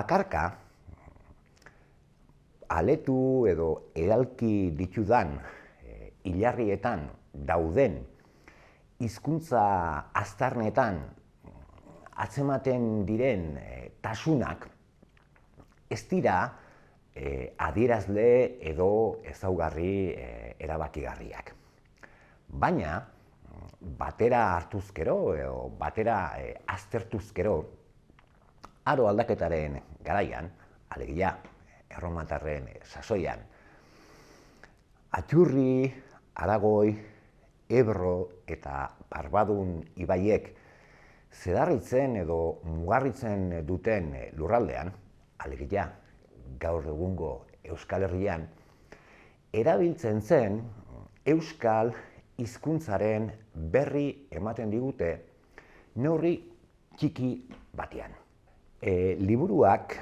bakarka, aletu edo edalki ditudan hilarrietan dauden hizkuntza aztarnetan atzematen diren tasunak ez dira adierazle edo ezaugarri erabakigarriak. Baina, batera hartuz gero, edo batera aztertuz gero, aro aldaketaren garaian, alegia, erromatarren sasoian, Atxurri, Aragoi, Ebro eta Barbadun ibaiek zedarritzen edo mugarritzen duten lurraldean, alegia, gaur egungo Euskal Herrian, erabiltzen zen euskal hizkuntzaren berri ematen digute neurri txiki batean. Liburuak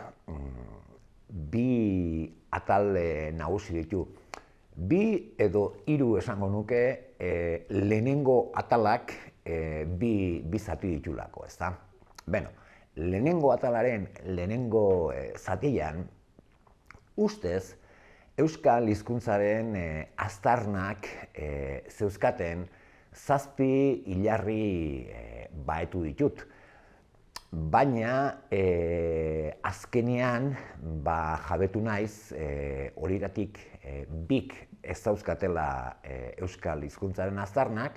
bi atal nagusi ditu. Bi edo hiru esango nuke lehenengo atalak bi zati ditulako, ezta? Beno, lehenengo atalaren lehenengo zatian, ustez, euskal hizkuntzaren aztarnak zeuzkaten 7 hilarri bahetu ditut. Baina azkenean jabetu naiz horietatik bik ez dauzkatela euskal hizkuntzaren aztarnak,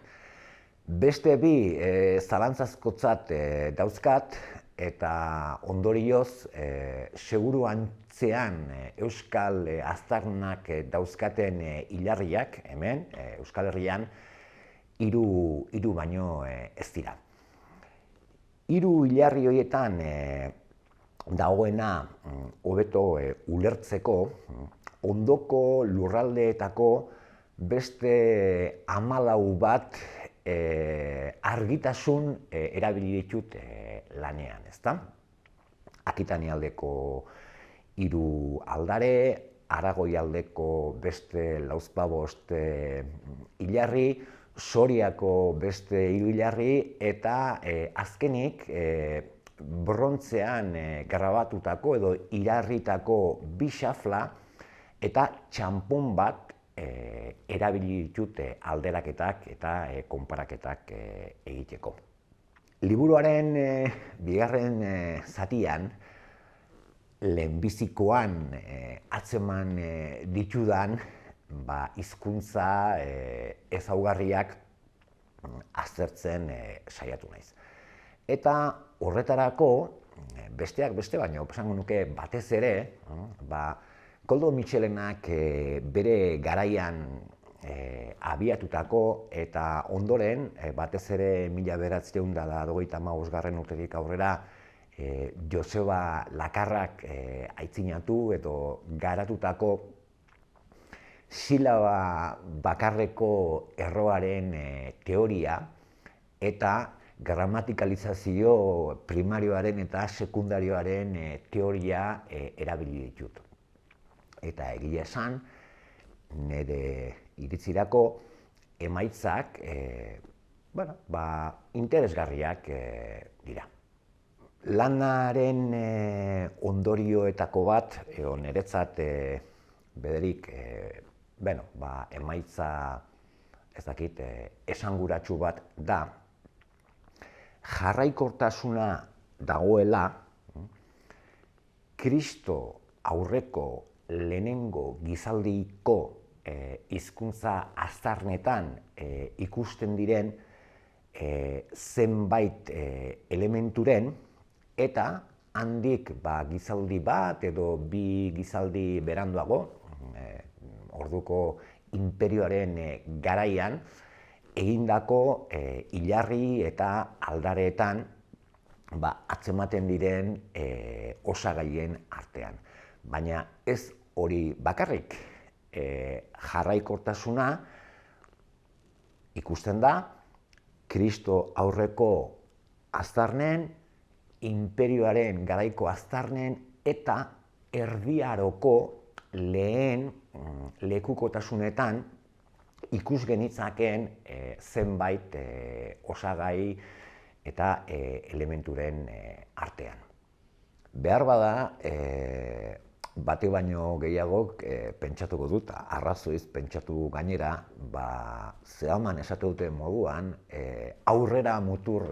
beste bi zalantzazkotzat dauzkat eta ondorioz seguru antzean euskal aztarnak dauzkaten hilarriak hemen Euskal Herrian hiru baino ez dira. Hiru hilarri horietan dagoena hobeto ulertzeko ondoko lurraldeetako beste 14 bat argitasun erabili ditut lanean, ezta? Akitanialdeko 3 aldare, Aragoi aldeko beste 45 hilarri, Soriako beste 3 hilarri eta azkenik brontzean grabatutako edo irarritako 2 xafla eta txanpon bat erabili ditut alderaketak eta konparaketak egiteko. Liburuaren bigarren zatian, lehenbizikoan atzeman ditudan hizkuntza ezaugarriak aztertzen saiatu naiz. Eta horretarako, besteak beste baino, esango nuke batez ere, Koldo Mitxelenak bere garaian abiatutako eta ondoren, batez ere 1995 urtetik aurrera, Joseba Lakarrak aitzinatu edo garatutako silaba bakarreko erroaren teoria eta gramatikalizazio primarioaren eta sekundarioaren teoria erabili ditut. Eta egia esan, nire iritzirako emaitzak interesgarriak dira. Lanaren ondorioetako bat, niretzat bederik, emaitza esanguratsu bat da, jarraikortasuna dagoela Kristo aurreko lehenengo gizaldiko hizkuntza aztarnetan ikusten diren zenbait elementuren eta handik gizaldi bat edo bi gizaldi beranduago, orduko inperioaren garaian, egindako hilarri eta aldareetan atzematen diren osagaien artean. Baina ez hori bakarrik, jarraikortasuna ikusten da Kristo aurreko aztarnen, inperioaren garaiko aztarnen eta erdiaroko lehen lekukotasunetan ikus genitzakeen zenbait osagai eta elementuren artean. Behar bada, bate baino gehiagok pentsatuko dut, arrazoiz pentsatu gainera, zehaman esate dute moduan, aurrera mutur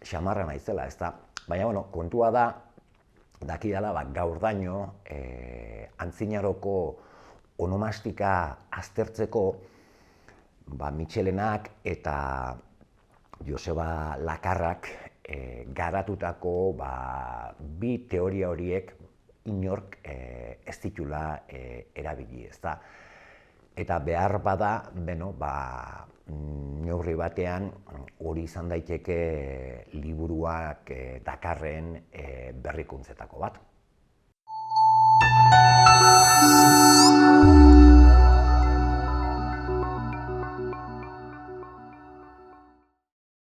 xamarra naizela, ezta? Baina, bueno, kontua da, dakidala, gaurdaino, antzinaroko onomastika aztertzeko, Mitxelenak eta Joseba Lakarrak garatutako bi teoria horiek inork ez ditula erabili, ezta? Eta behar bada, neurri batean hori izan daiteke liburuak dakarren berrikuntzetako bat.